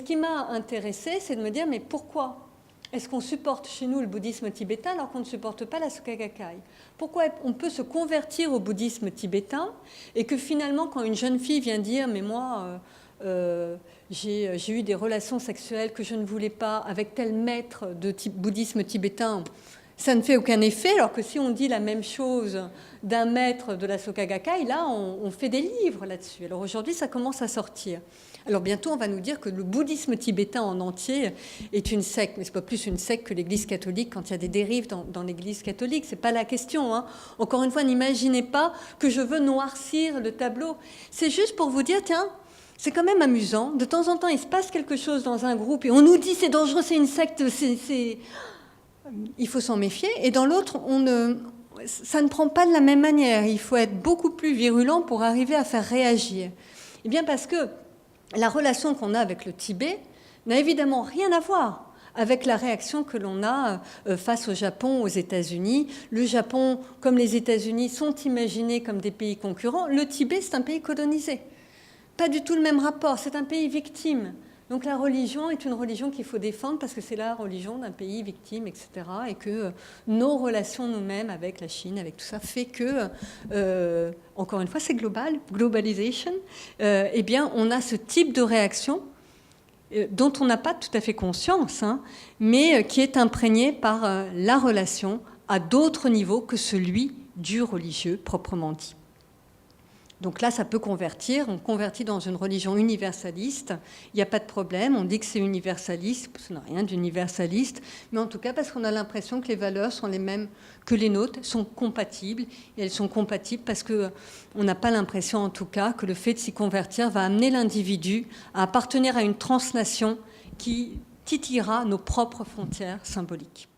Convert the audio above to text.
qui m'a intéressée, c'est de me dire, mais pourquoi est-ce qu'on supporte chez nous le bouddhisme tibétain alors qu'on ne supporte pas la Soka Gakkai? Pourquoi on peut se convertir au bouddhisme tibétain et que finalement, quand une jeune fille vient dire, mais moi, j'ai eu des relations sexuelles que je ne voulais pas avec tel maître de bouddhisme tibétain, ça ne fait aucun effet, alors que si on dit la même chose d'un maître de la Soka Gakkai, là, on fait des livres là-dessus. Alors aujourd'hui, ça commence à sortir. Alors bientôt, on va nous dire que le bouddhisme tibétain en entier est une secte, mais ce n'est pas plus une secte que l'Église catholique quand il y a des dérives dans l'Église catholique. Ce n'est pas la question. Hein. Encore une fois, n'imaginez pas que je veux noircir le tableau. C'est juste pour vous dire, tiens, c'est quand même amusant. De temps en temps, il se passe quelque chose dans un groupe et on nous dit c'est dangereux, c'est une secte, il faut s'en méfier. Et dans l'autre, ça ne prend pas de la même manière. Il faut être beaucoup plus virulent pour arriver à faire réagir. Eh bien parce que la relation qu'on a avec le Tibet n'a évidemment rien à voir avec la réaction que l'on a face au Japon, aux États-Unis. Le Japon, comme les États-Unis, sont imaginés comme des pays concurrents. Le Tibet, c'est un pays colonisé. Pas du tout le même rapport. C'est un pays victime. Donc la religion est une religion qu'il faut défendre parce que c'est la religion d'un pays victime, etc. Et que nos relations nous-mêmes avec la Chine, avec tout ça, fait que, encore une fois, c'est global, globalisation, eh bien, on a ce type de réaction dont on n'a pas tout à fait conscience, hein, mais qui est imprégné par la relation à d'autres niveaux que celui du religieux proprement dit. Donc là, ça peut convertir. On convertit dans une religion universaliste. Il n'y a pas de problème. On dit que c'est universaliste. Ça n'a rien d'universaliste. Mais en tout cas, parce qu'on a l'impression que les valeurs sont les mêmes que les nôtres, sont compatibles. Et elles sont compatibles parce qu'on n'a pas l'impression, en tout cas, que le fait de s'y convertir va amener l'individu à appartenir à une transnation qui titillera nos propres frontières symboliques.